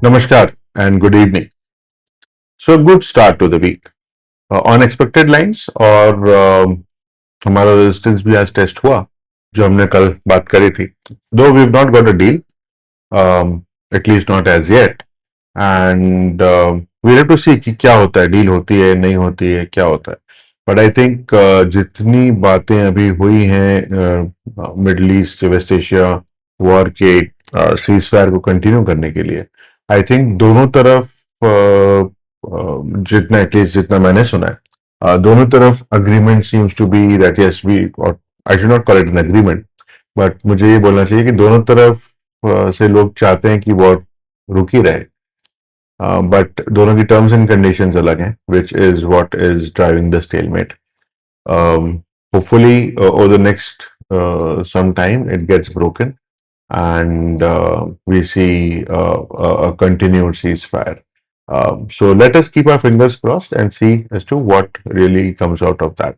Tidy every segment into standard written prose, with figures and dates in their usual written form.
Namaskar and good evening. So good start to the week. On expected lines और हमारा resistance भी आज test हुआ जो हमने कल बात करी थी. Though we've not got a deal, at least not as yet, and we'll have to see कि क्या होता है, डील होती है नहीं होती है क्या होता है. बट आई थिंक जितनी बातें अभी हुई हैं middle east west Asia war के सीज फायर को कंटिन्यू करने के लिए, आई थिंक दोनों तरफ जितना एटलीस्ट जितना मैंने सुना है, दोनों तरफ agreement seems to be that yes we, और I should not call it an agreement, but मुझे ये बोलना चाहिए कि दोनों तरफ से लोग चाहते हैं कि वॉर रुकी रहे. बट दोनों की टर्म्स एंड कंडीशंस अलग हैं, which is what is driving the stalemate. Hopefully, over the next some time, it gets broken and we see a continued ceasefire. So let us keep our fingers crossed and see as to what really comes out of that.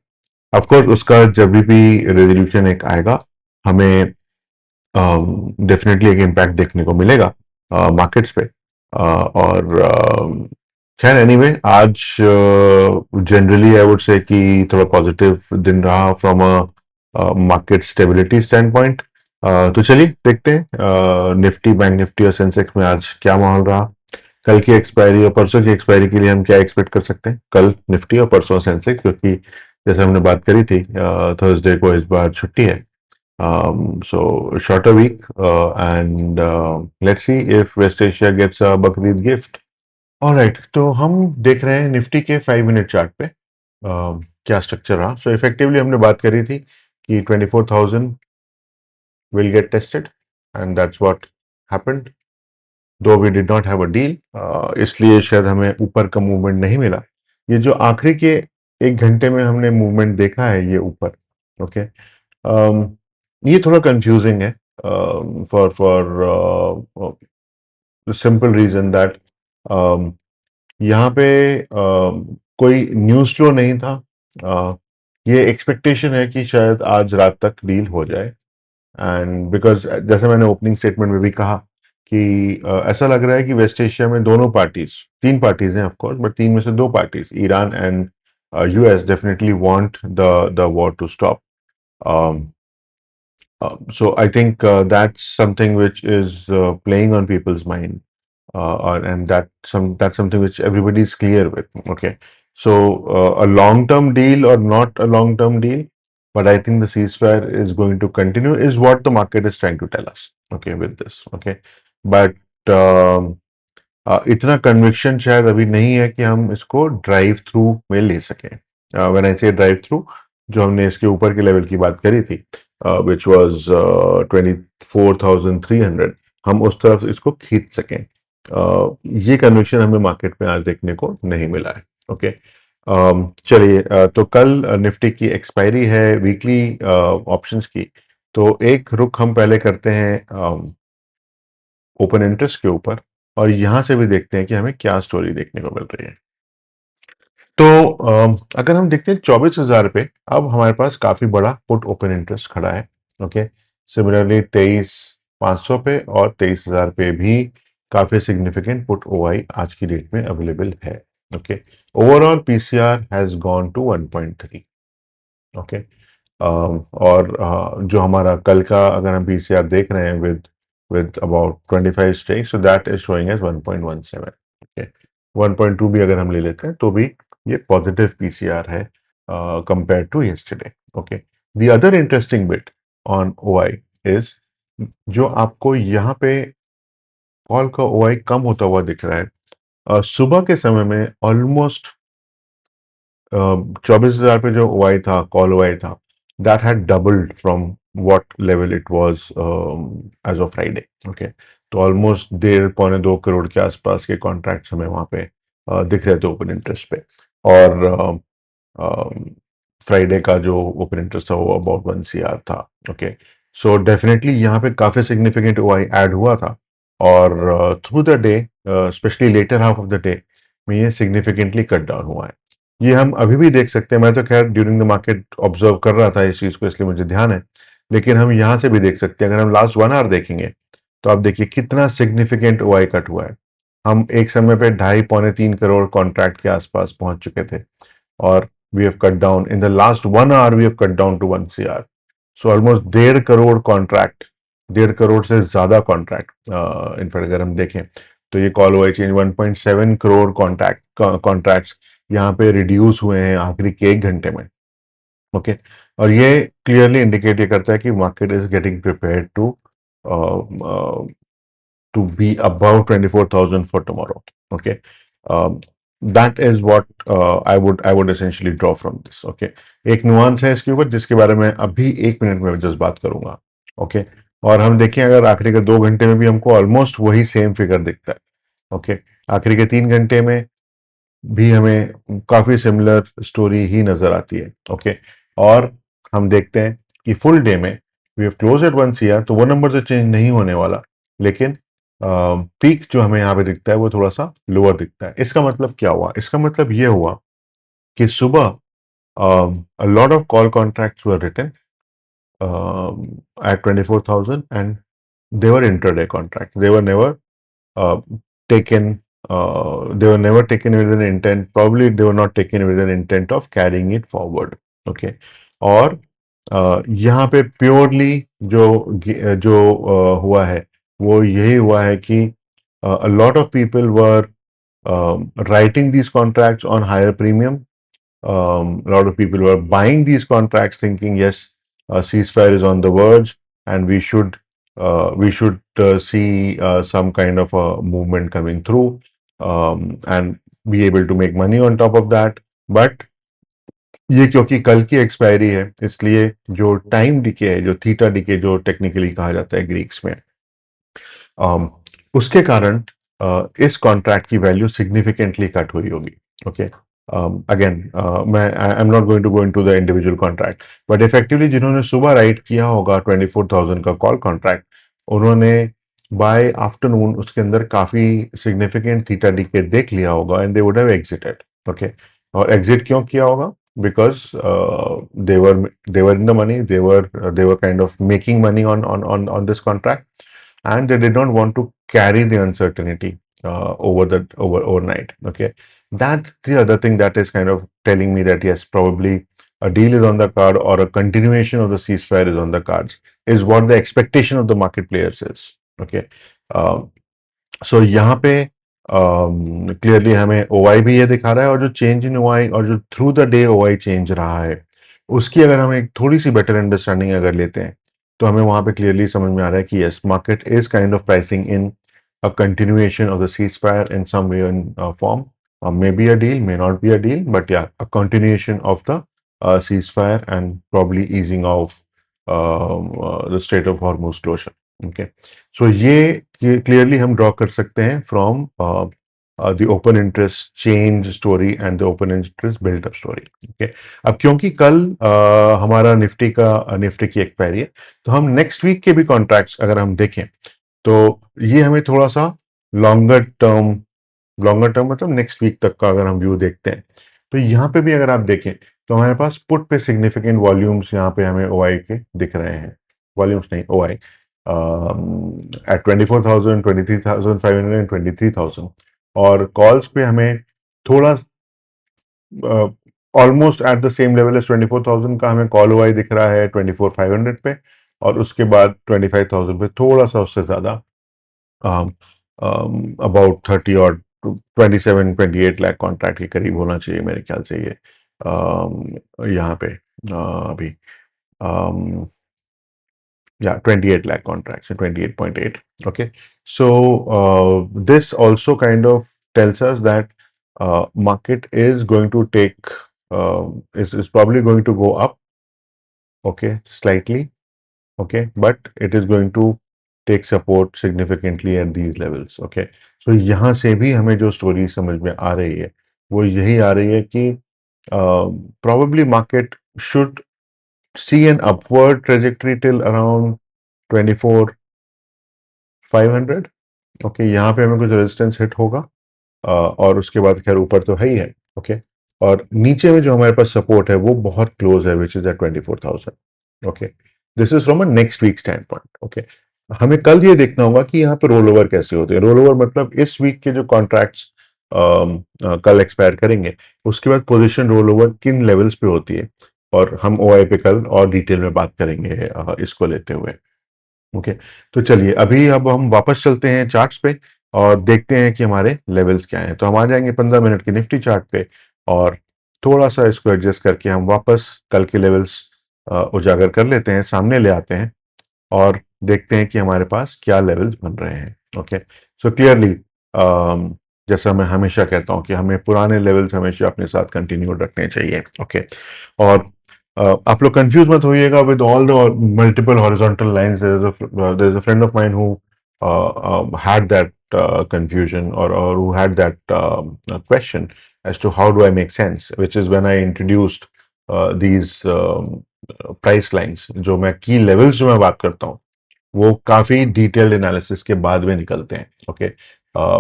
Of course, उसका जब भी resolution एक आएगा, हमें definitely एक impact देखने को मिलेगा मार्केट्स पे. और खैर एनीवे, आज जनरली आई वुड से कि थोड़ा पॉजिटिव दिन रहा from a market stability stand point. तो चलिए देखते हैं निफ्टी, बैंक निफ्टी और सेंसेक्स में आज क्या माहौल रहा. कल की एक्सपायरी और परसों की एक्सपायरी के लिए हम क्या एक्सपेक्ट कर सकते हैं, कल निफ्टी और परसों सेंसेक्स, क्योंकि जैसे हमने बात करी थी थर्सडे को इस बार छुट्टी है. So shorter week, and let's see if West Asia gets a Bakrid gift. Alright, तो हम देख रहे हैं निफ्टी के 5 मिनट चार्ट पे क्या स्ट्रक्चर रहा. सो इफेक्टिवली हमने बात करी थी कि 24,000 will get tested and that's what happened. Though we did not have a deal, इसलिए शायद हमें ऊपर का मूवमेंट नहीं मिला. ये जो आखिरी के 1 घंटे में हमने मूवमेंट देखा है ये ऊपर, ओके, ये थोड़ा कंफ्यूजिंग है फॉर सिंपल रीजन दैट यहाँ पे कोई न्यूज़ फ्लो नहीं था. ये एक्सपेक्टेशन है कि शायद आज रात तक डील हो जाए. एंड बिकॉज जैसे मैंने ओपनिंग स्टेटमेंट में भी कहा कि ऐसा लग रहा है कि वेस्ट एशिया में दोनों पार्टीज, 3 पार्टीज हैं ऑफ कोर्स, बट 3 में से 2 parties, Iran and US, definitely want the war to stop. So I think that's something which is playing on people's mind, and that's something which everybody is clear with. Okay, so a long-term deal or not a long-term deal, but I think the ceasefire is going to continue, is what the market is trying to tell us. Okay, with this. Okay, but इतना conviction शायद अभी नहीं है कि हम इसको drive through में ले सकें. व्हेन आई से ड्राइव थ्रू, जो हमने इसके ऊपर के लेवल की बात करी थी, विच वाज 24,300, हम उस तरफ इसको खींच सकें. ये कन्विक्शन हमें मार्केट में आज देखने को नहीं मिला है. ओके, चलिए, तो कल निफ्टी की एक्सपायरी है वीकली ऑप्शंस की. तो एक रुख हम पहले करते हैं ओपन इंटरेस्ट के ऊपर, और यहां से भी देखते हैं कि हमें क्या स्टोरी देखने को मिल रही है. तो अगर हम देखते हैं 24,000 पे, अब हमारे पास काफी बड़ा पुट ओपन इंटरेस्ट खड़ा है. ओके, सिमिलरली 23,500 पे और 23,000 पे भी काफी सिग्निफिकेंट पुट ओआई आज की डेट में अवेलेबल है. Okay, overall PCR has gone to 1.3. Okay, और जो हमारा कल का अगर हम पीसीआर देख रहे हैं with about 25 stakes, so that is showing as 1.17. Okay, 1.2 भी अगर हम ले लेते हैं तो भी ये पॉजिटिव पीसीआर है compared to yesterday. Okay, the other interesting bit on OI is जो आपको यहाँ पे कॉल का OI कम होता हुआ दिख रहा है. सुबह के समय में ऑलमोस्ट 24,000 पे जो OI था, कॉल OI था, that had doubled from what level it was as of Friday. Okay, तो ऑलमोस्ट 1.5-2 करोड़ के आसपास के कॉन्ट्रैक्ट्स हमें वहां पे दिख रहे थे ओपन इंटरेस्ट पे. और फ्राइडे का जो ओपन इंटरेस्ट था वो अबाउट 1 CR था. ओके, सो डेफिनेटली यहाँ पे काफी सिग्निफिकेंट OI ऐड हुआ था, और through the day, specially later half of the day में ये सिग्निफिकेंटली कट डाउन हुआ है. ये हम अभी भी देख सकते हैं. मैं तो खैर ड्यूरिंग द मार्केट ऑब्जर्व कर रहा था इस चीज को, इसलिए मुझे ध्यान है, लेकिन हम यहां से भी देख सकते हैं. अगर हम लास्ट 1 आवर देखेंगे तो आप देखिए कितना सिग्निफिकेंट OI कट हुआ है. हम एक समय पे 2.5 पौने 3 करोड़ कॉन्ट्रैक्ट के आसपास पहुंच चुके थे, और we have cut down in the last 1 hour, we have cut down to 1 CR। So almost 1.5 crore contract, 1.5 crore से ज्यादा कॉन्ट्रैक्ट इनफैक्ट अगर हम देखें तो ये कॉल हुआ चेंज 1.7 करोड़ कॉन्ट्रैक्ट्स यहाँ पे रिड्यूस हुए हैं आखिरी के 1 घंटे में। ओके, और ये क्लियरली इंडिकेट ये करता है कि market is getting prepared to be above 24,000 for tomorrow. Okay, that is what I would essentially draw from this. Okay, एक नुआंस है इसके ऊपर जिसके बारे में अभी 1 मिनट में जस्ट बात करूंगा। ओके, और हम देखें अगर आखिरी के 2 घंटे में भी हमको ऑलमोस्ट वही सेम फिगर दिखता है। ओके, आखिरी के 3 घंटे में भी हमें काफी सिमिलर स्टोरी ही नजर आती है। ओके, और हम देखते हैं कि फुल डे में we have close at 1 CR, तो वो नंबर तो चेंज नहीं होने वाला, लेकिन पीक जो हमें यहाँ पे दिखता है वो थोड़ा सा लोअर दिखता है। इसका मतलब क्या हुआ? इसका मतलब ये हुआ कि सुबह a lot of call contracts were written at 24,000, and they were intraday contracts. They were never uh, taken. They were never taken with an intent. Probably they were not taken with an intent of carrying it forward. Okay, और यहाँ पे purely जो हुआ है वो यही हुआ है कि a lot of people were writing these contracts on higher premium. A lot of people were buying these contracts thinking, yes, a ceasefire is on the verge, and we should see some kind of a movement coming through, and be able to make money on top of that. But ये क्योंकि कल की expiry है, इसलिए जो time decay है, जो theta decay जो टेक्निकली कहा जाता है ग्रीक्स में, उसके कारण इस कॉन्ट्रैक्ट की वैल्यू सिग्निफिकेंटली कट हुई होगी। ओके, अगेन मैं I am not going to go into the individual contract, but effectively जिन्होंने सुबह राइट किया होगा 24,000 का कॉल कॉन्ट्रैक्ट, उन्होंने बाय आफ्टरनून उसके अंदर काफी सिग्निफिकेंट थीटा डीके देख लिया होगा, and they would have exited. Okay, और एग्जिट क्यों किया होगा? Because they were in the money, they were kind of making money on this contract, and they did not want to carry the uncertainty overnight. Okay, that's the other thing that is kind of telling me that yes, probably a deal is on the card, or a continuation of the ceasefire is on the cards, is what the expectation of the market players is. Okay, सो यहाँ पे clearly हमें OI भी ये दिखा रहा है, और जो चेंज इन ओआई और जो through the day OI change रहा है, उसकी अगर हम एक थोड़ी सी बेटर अंडरस्टैंडिंग अगर लेते हैं, तो हमें वहां पे क्लियरली समझ में आ रहा है कि yes, market is kind of pricing in a continuation of the ceasefire in some way in form, may be a deal, may not be a deal, but yeah a continuation of the ceasefire and probably easing of the state of Hormuz closure. Okay, so ये clearly हम ड्रॉ कर सकते हैं from the open interest change story and the open interest buildup story. Okay, अब क्योंकि कल हमारा निफ्टी की एक्सपायरी है, तो हम नेक्स्ट वीक के भी कॉन्ट्रैक्ट्स अगर हम देखें, तो ये हमें थोड़ा सा लॉन्गर टर्म मतलब नेक्स्ट वीक तक का अगर हम व्यू देखते हैं, तो यहाँ पे भी अगर आप देखें तो हमारे पास पुट पे सिग्निफिकेंट वॉल्यूम्स यहाँ पे हमें ओआई के दिख रहे हैं। वॉल्यूम्स नहीं, ओआई एट 24,000, 23,500 एंड 23,000, और कॉल्स पे हमें थोड़ा almost at the same level as 24,000 का हमें कॉल ओआई दिख रहा है 24,500 पे, और उसके बाद 25,000 पे थोड़ा सा उससे ज्यादा अबाउट 30 और 27-28 लाख कॉन्ट्रैक्ट के करीब होना चाहिए मेरे ख्याल से ये यहाँ पे अभी yeah, 28 lakh contracts, so 28.8. Okay, so this also kind of tells us that market is going to take is probably going to go up, okay, slightly, okay, but it is going to take support significantly at these levels. Okay, so यहाँ से भी हमें जो story समझ में आ रही है वो यही आ रही है कि probably market should see an upward trajectory till around 24,500। Okay, यहाँ पे हमें कुछ रेजिस्टेंस हिट होगा, और उसके बाद खैर ऊपर तो है ही है। ओके, और नीचे में जो हमारे पास सपोर्ट है वो बहुत क्लोज है, which is at 24,000। Okay, this is from a next week standpoint. Okay, हमें कल ये देखना होगा कि यहाँ पे रोल ओवर कैसे होते हैं। रोल ओवर मतलब इस वीक के जो कॉन्ट्रैक्ट्स कल एक्सपायर करेंगे, उसके बाद पोजीशन रोल ओवर किन लेवल्स पे होती है, और हम ओआई पे कल और डिटेल में बात करेंगे इसको लेते हुए। ओके, तो चलिए अभी अब हम वापस चलते हैं चार्ट्स पे और देखते हैं कि हमारे लेवल्स क्या हैं। तो हम आ जाएंगे 15 मिनट के निफ्टी चार्ट पे, और थोड़ा सा इसको एडजस्ट करके हम वापस कल के लेवल्स उजागर कर लेते हैं, सामने ले आते हैं और देखते हैं कि हमारे पास क्या लेवल्स बन रहे हैं। ओके, सो क्लियरली जैसा मैं हमेशा कहता हूं कि हमें पुराने लेवल्स हमेशा अपने साथ कंटिन्यू रखने चाहिए। ओके, और आप लोग कंफ्यूज मत होइएगा with all the multiple horizontal lines. There is a friend of mine who had that confusion, or who had that question as to how do I make sense, which is when I introduced these price lines। जो मैं की levels जो मैं बात करता हूँ वो काफी डिटेल्ड एनालिसिस के बाद में निकलते हैं। ओके,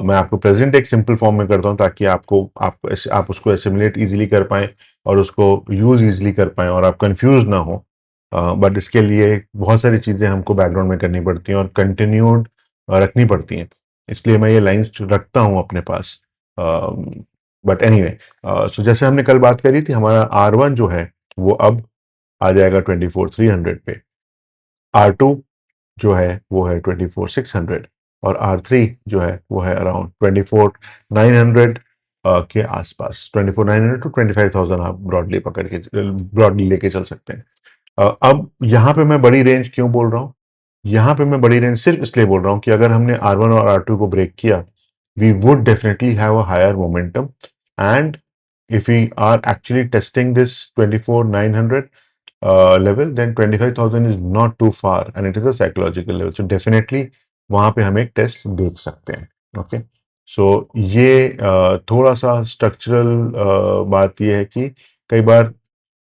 मैं आपको प्रेजेंट एक सिंपल फॉर्म में करता हूँ ताकि आप उसको एसिमुलेट इजीली कर पाएं और उसको यूज इजीली कर पाएं और आप कंफ्यूज ना हो। बट इसके लिए बहुत सारी चीजें हमको बैकग्राउंड में करनी पड़ती हैं और कंटिन्यूड रखनी पड़ती हैं, इसलिए मैं ये लाइंस रखता हूँ अपने पास। बट एनीवे, सो जैसे हमने कल बात करी थी, हमारा R1 जो है वो अब आ जाएगा 24,300 पे, R2 जो है वो है 24,600, और R3 जो है वो है अराउंड 24,900 के आसपास। 24,900 टू 25,000 आप ब्रॉडली लेके चल सकते हैं। अब यहाँ पे मैं बड़ी रेंज क्यों बोल रहा हूँ? यहाँ पे मैं बड़ी रेंज सिर्फ इसलिए बोल रहा हूँ कि अगर हमने R1 और R2 को ब्रेक किया, we would definitely have a higher momentum, and if we are actually testing this 24,900 level, then 25,000 is not too far and it is a psychological level, so definitely वहां पे हम एक test देख सकते हैं। Okay, so ये थोड़ा सा स्ट्रक्चरल बात ये है कि कई बार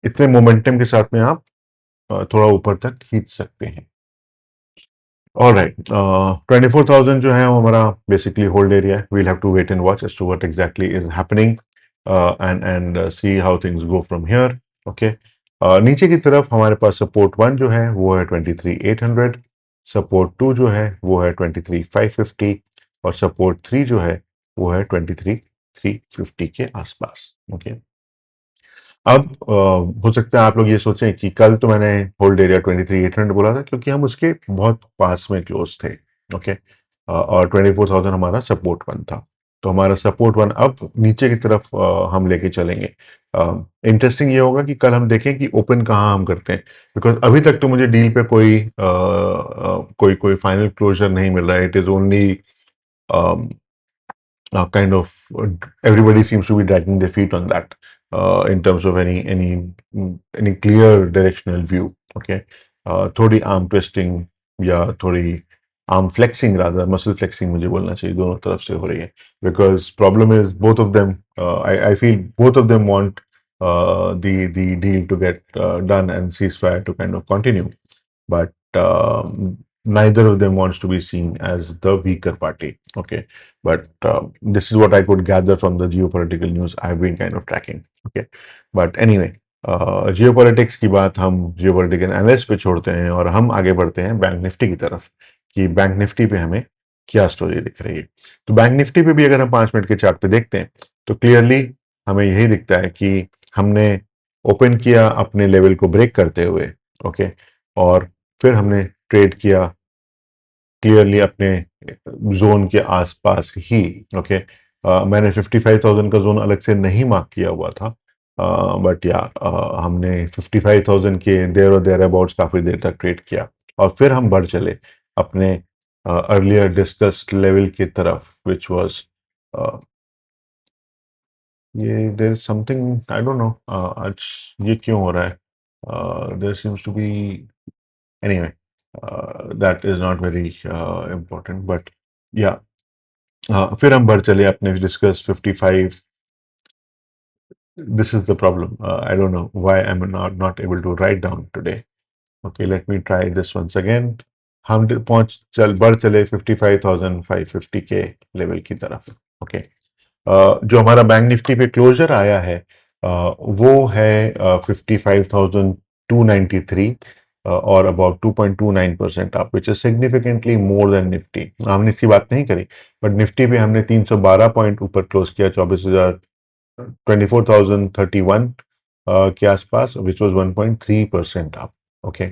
इतने मोमेंटम के साथ में आप थोड़ा ऊपर तक खींच सकते हैं। ऑल राइट, 24,000 जो है वो हमारा बेसिकली होल्ड एरिया है। We'll have to wait and watch as to what exactly is happening and see how things go from here. Okay, नीचे की तरफ हमारे पास सपोर्ट 1 जो है वो है 23,800, सपोर्ट 2 जो है वो है 23,550, और सपोर्ट 3 जो है वो है 23,350 के आसपास। ओके, अब हो सकता है आप लोग ये सोचें कि कल तो मैंने होल्ड एरिया 23,800 बोला था क्योंकि हम उसके बहुत पास में क्लोज थे। ओके, और 24,000 हमारा सपोर्ट वन था, तो हमारा सपोर्ट वन अब नीचे की तरफ हम लेके चलेंगे। इंटरेस्टिंग ये होगा कि कल हम देखें कि ओपन कहाँ हम करते हैं, बिकॉज अभी तक तो मुझे डील पे कोई फाइनल क्लोजर नहीं मिल रहा है। It is only kind of everybody seems to be dragging their feet on that in terms of any clear directional view. Okay, थोड़ी आर्म ट्विस्टिंग या थोड़ी arm flexing, rather muscle flexing मुझे बोलना चाहिए, दोनों तरफ से हो रही है। Because problem is both of them, I feel both of them want the deal to get done and ceasefire to kind of continue, but neither of them wants to be seen as the weaker party. Okay, but this is what I could gather from the geopolitical news I've been kind of tracking. Okay, but anyway, geopolitics की बात हम geopolitical analyst पे छोड़ते हैं और हम आगे बढ़ते हैं बैंक निफ्टी की तरफ, कि बैंक निफ्टी पे हमें क्या स्टोरी दिख रही है। तो बैंक निफ्टी पे भी अगर हम 5 मिनट के चार्ट पे देखते हैं तो क्लियरली हमें यही दिखता है कि हमने ओपन किया अपने लेवल को ब्रेक करते हुए। ओके, और फिर हमने ट्रेड किया क्लियरली अपने जोन के आसपास ही। ओके, मैंने 55,000 का जोन अलग से नहीं मार्क किया हुआ था, बट या हमने 55,000 के देर और देर अबाउट्स काफी देर तक ट्रेड किया, और फिर हम बढ़ चले अपने अर्लियर डिस्कस्ड लेवल की तरफ, विच वाज ये there is something I don't know आज ये क्यों हो रहा है। There seems to be anyway, that is not very important, but yeah, फिर हम बढ़ चले अपने discuss 55। this is the problem, I don't know why I'm not able to write down today। okay, let me try this once again। हम पहुंच चल बढ़ चले 55,550 के लेवल की तरफ। ओके, जो हमारा बैंक निफ्टी पे क्लोजर आया है वो है 55,293। or about 2.29% up, which is significantly more than Nifty. हमने इसकी बात नहीं करी, बट निफ्टी पे हमने 312 पॉइंट ऊपर क्लोज किया, 24,31 के आसपास, which was 1.3% up. Okay,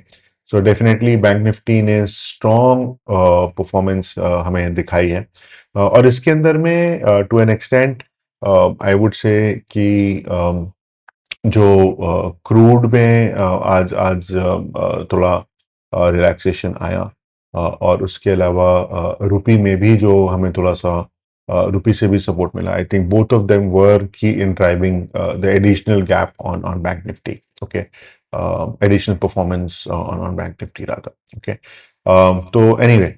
so definitely bank nifty ने स्ट्रॉन्ग परफॉर्मेंस हमें दिखाई है. और इसके अंदर में to an extent I would say कि जो क्रूड में आज आज थोड़ा रिलैक्सेशन आया, और उसके अलावा रुपी में भी जो हमें थोड़ा सा रुपी से भी सपोर्ट मिला. I think both of them were key in driving the additional gap on on Bank Nifty. Okay, additional performance on Bank Nifty rather. Okay, तो एनीवे,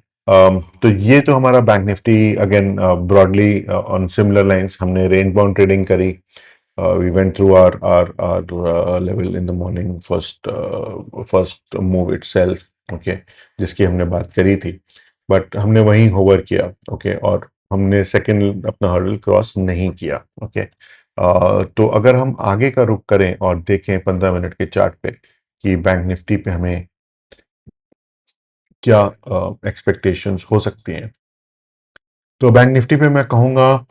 तो ये तो हमारा Bank Nifty again broadly on similar lines. हमने range bound trading करी. We went through our level in the morning, first move itself. Okay, जिसकी हमने बात करी थी, बट हमने वहीं होवर किया. ओके, और हमने सेकंड अपना हर्डल क्रॉस नहीं किया. ओके, तो अगर हम आगे का रुख करें और देखें 15 मिनट के चार्ट पे कि बैंक निफ्टी पे हमें क्या एक्सपेक्टेशंस हो सकती हैं, तो बैंक निफ्टी पे मैं कहूँगा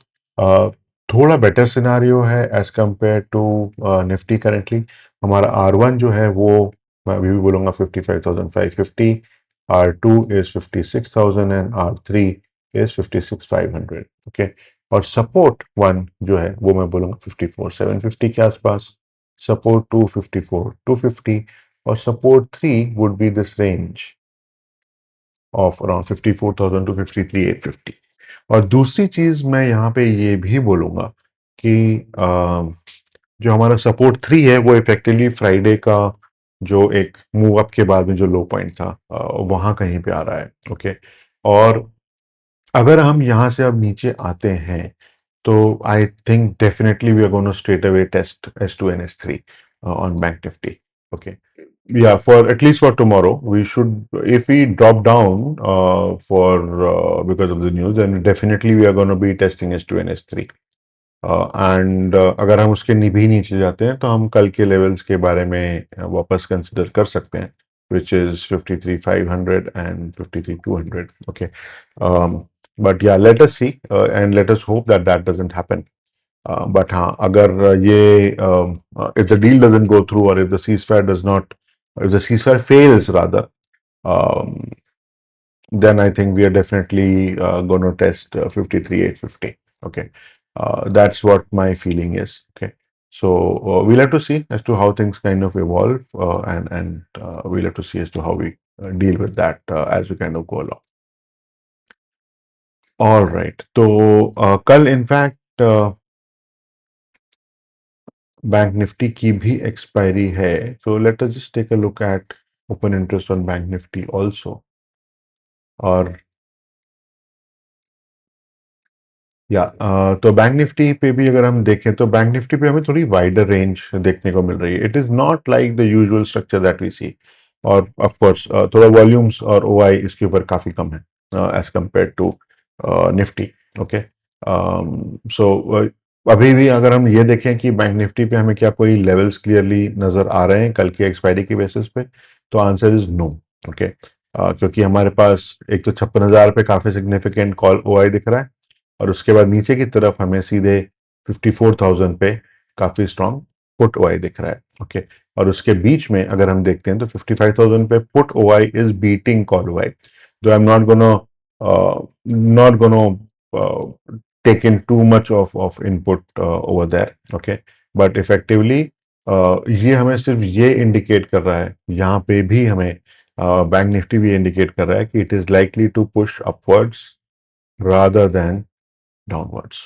थोड़ा बेटर सिनारियो है as compare to nifty. Currently हमारा R1 जो है वो मैं अभी भी बोलूँगा 55,550, R2 is 56,000 and R3 is 56,500. Okay, और सपोर्ट 1 जो है वो मैं बोलूँगा 54,750 के आसपास, सपोर्ट 2 54,250, और support 3 would be this range of around 54,000 to 53,850. और दूसरी चीज मैं यहाँ पे ये भी बोलूंगा कि जो हमारा सपोर्ट 3 है वो इफेक्टिवली फ्राइडे का जो एक मूव अप के बाद में जो लो पॉइंट था वहां कहीं पे आ रहा है. ओके, और अगर हम यहाँ से अब नीचे आते हैं तो I think definitely we are gonna straight away test S2 and S3 on Bank Nifty. Okay, yeah, for at least for tomorrow we should, if we drop down for because of the news, then definitely we are going to be testing S2 and S3. And अगर हम उसके भी नीचे जाते हैं तो हम कल के लेवल्स के बारे में वापस कंसिडर कर सकते हैं, which is 53,500 and 53,200. Okay, but yeah let us see and let us hope that that doesn't happen. But हाँ, अगर ये if the deal doesn't go through, or if the ceasefire does not, if the ceasefire fails rather, um, then I think we are definitely going to test 53,850. Okay, that's what my feeling is. Okay, so we'll have to see as to how things kind of evolve, and we'll have to see as to how we deal with that as we kind of go along. All right, तो कल in fact bank Nifty की भी expiry है, so let us just take a look at open interest on bank Nifty also. और या तो bank Nifty पे भी अगर हम देखें तो बैंक निफ्टी पे हमें थोड़ी वाइडर रेंज देखने को मिल रही है. It is not like the usual structure that we see, और ऑफ कोर्स थोड़ा वॉल्यूम्स और ओआई इसके ऊपर काफी कम है as compare to Nifty. Okay, so अभी भी अगर हम ये देखें कि बैंक निफ्टी पे हमें क्या कोई लेवल्स क्लियरली नजर आ रहे हैं कल की एक्सपायरी की बेसिस पे, तो आंसर इज नो. ओके, क्योंकि हमारे पास एक तो 56,000 पे काफी सिग्निफिकेंट कॉल ओआई दिख रहा है, और उसके बाद नीचे की तरफ हमें सीधे 54,000 पे काफी स्ट्रॉन्ग पुट ओआई दिख रहा है. ओके, और उसके बीच में अगर हम देखते हैं तो 55,000 पे put OI is beating call OI. दो आई एम नॉट गोनो take in too much of input over there. Okay, but effectively ये हमें सिर्फ ये इंडिकेट कर रहा है, यहाँ पे भी हमें बैंक निफ्टी भी इंडिकेट कर रहा है कि it is likely to push upwards rather than downwards.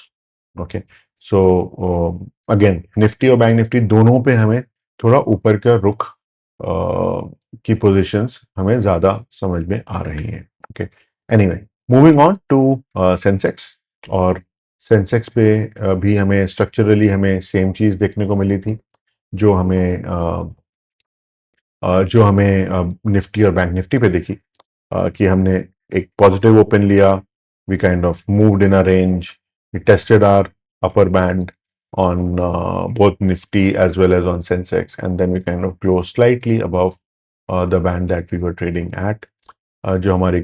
Okay, so again निफ्टी और बैंक निफ्टी दोनों पे हमें थोड़ा ऊपर का रुख की पोजीशंस हमें ज्यादा समझ में आ रही हैं. Okay, anyway, moving on to Sensex. और सेंसेक्स पे भी हमें स्ट्रक्चरली हमें सेम चीज देखने को मिली थी जो हमें निफ्टी और बैंक निफ्टी पे देखी, कि हमने एक पॉजिटिव ओपन लिया, we kind of moved in a range, we tested our upper band on both Nifty as well as on Sensex, and then we kind of closed slightly above the band that we were trading at. जो हमारा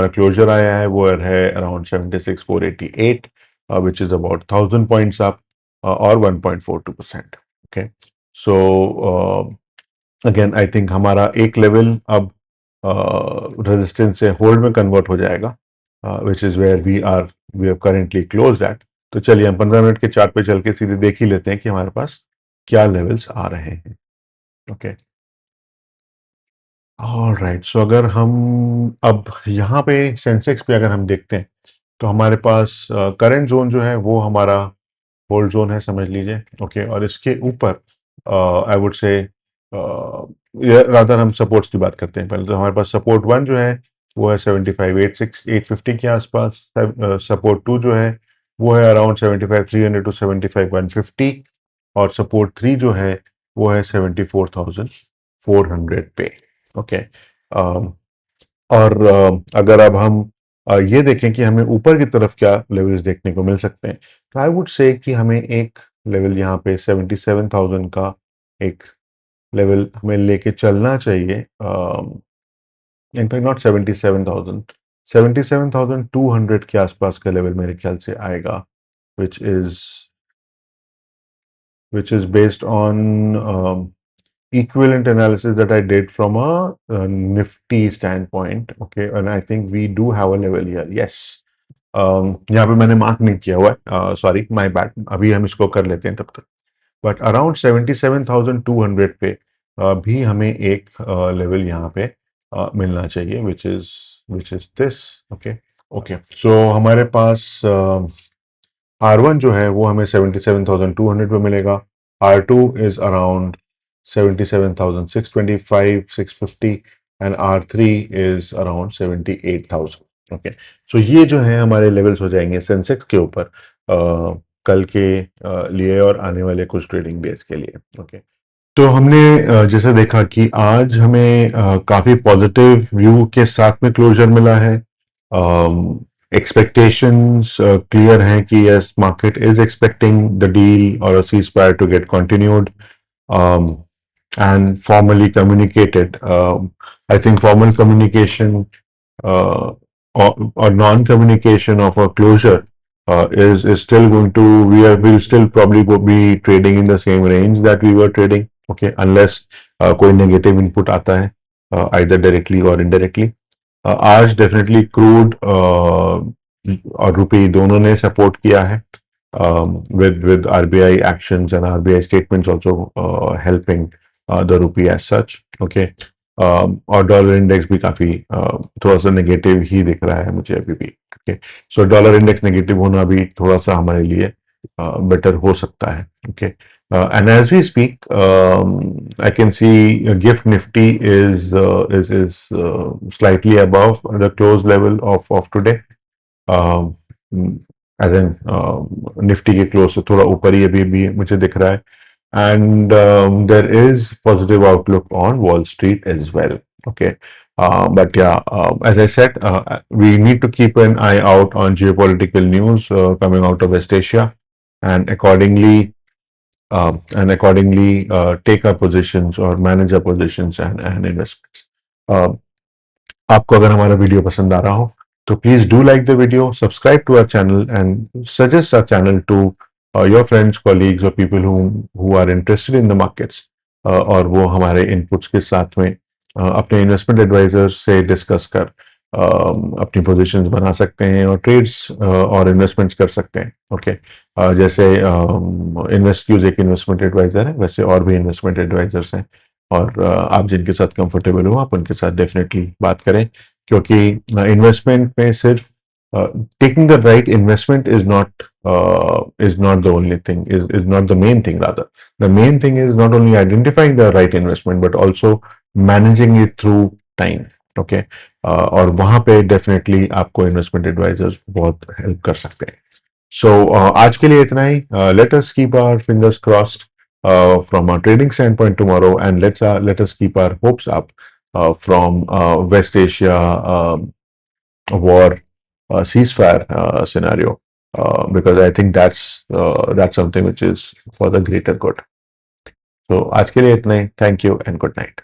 closure आया है वो है around 76,488, which is about 1,000 points up और 1.42%। Okay, so again I think हमारा एक level अब रेजिस्टेंस से होल्ड में कन्वर्ट हो जाएगा, which is where we are currently close at. तो चलिए हम 15 मिनट के चार्ट पे चल के सीधे देख ही लेते हैं कि हमारे पास क्या लेवल्स आ रहे हैं। ओके, ऑलराइट, सो अगर हम अब यहाँ पे सेंसेक्स पे अगर हम देखते हैं तो हमारे पास करंट जोन जो है वो हमारा होल्ड जोन है समझ लीजिए। ओके, और इसके ऊपर आई वुड से रादर हम सपोर्ट्स की बात करते हैं पहले। तो हमारे पास सपोर्ट वन जो है वो है 75,850 के आसपास। सपोर्ट टू जो है वो है अराउंड 75,300 टू 75,150, और सपोर्ट थ्री जो है वो है 74,400 पे। ओके, और अगर अब हम ये देखें कि हमें ऊपर की तरफ क्या लेवल्स देखने को मिल सकते हैं, तो आई वुड से कि हमें एक लेवल यहाँ पे 77,000 का एक लेवल हमें लेके चलना चाहिए। इनफैक्ट नॉट 77,000, 77,200 के आसपास का लेवल मेरे ख्याल से आएगा, which is which is based on equivalent analysis that I did from a Nifty standpoint. Okay, and I think we do have a level here. Yes. यहाँ पे मैंने मार्क नहीं किया हुआ है, सॉरी माय बैड, अभी हम इसको कर लेते हैं तब तक। बट अराउंड 77,200 पे भी हमें एक लेवल यहाँ पे मिलना चाहिए, which is this. Okay, okay, so हमारे पास R1 जो है वो हमें 77,200 पे मिलेगा। R2 is around 77,625 650, and R3 is around 78,000। Okay, so ये जो है हमारे लेवल्स हो जाएंगे सेंसेक्स के ऊपर कल के लिए और आने वाले कुछ ट्रेडिंग डेज के लिए। ओके, तो हमने जैसे देखा कि आज हमें काफी पॉजिटिव व्यू के साथ में क्लोजर मिला है। एक्सपेक्टेशंस क्लियर हैं कि yes, market is expecting the deal और ceasefire to get continued and formally communicated. I think formal communication or non-communication of a closure is still going to, we'll still probably be trading in the same range that we were trading. Okay, unless कोई negative input आता है either directly or indirectly. आज definitely crude और रुपी दोनों ने support किया है, with RBI actions and RBI statements also helping the rupee as such. Okay, और डॉलर इंडेक्स भी काफी थोड़ा सा नेगेटिव ही दिख रहा है मुझे अभी भी। ओके, सो डॉलर इंडेक्स नेगेटिव होना भी थोड़ा सा हमारे लिए बेटर हो सकता है। Okay, and as we speak, I can see GIFT Nifty is slightly above the close level of today. Um, as in Nifty के क्लोज से थोड़ा ऊपर ही अभी भी मुझे दिख रहा है, and there is positive outlook on Wall Street as well. Okay, but yeah, as I said, we need to keep an eye out on geopolitical news coming out of West Asia, and accordingly take our positions or manage our positions and investments. आपको अगर हमारा video पसंद आ रहा हो तो please do like the video, subscribe to our channel and suggest our channel to your friends, colleagues और people who are interested in the markets, और वो हमारे इनपुट्स के साथ में अपने इन्वेस्टमेंट एडवाइजर से डिस्कस कर अपनी पोजीशंस बना सकते हैं और ट्रेड्स और इन्वेस्टमेंट्स कर सकते हैं। ओके, जैसे इन्वेस्ट्यूज एक इन्वेस्टमेंट एडवाइजर है, वैसे और भी इन्वेस्टमेंट एडवाइजर्स हैं, और आप जिनके साथ कंफर्टेबल हो आप उनके साथ डेफिनेटली बात करें, क्योंकि इन्वेस्टमेंट में सिर्फ taking the right investment is not the only thing, is not the main thing. Rather, the main thing is not only identifying the right investment but also managing it through time. Okay, और वहां पे definitely आपको investment advisers बहुत help कर सकते हैं। सो आज के लिए इतना ही। Let us keep our fingers crossed from a trading standpoint tomorrow, and let us keep our hopes up from West Asia war ceasefire scenario, because I think that's something which is for the greater good. So आज के लिए इतना ही। Thank you and good night.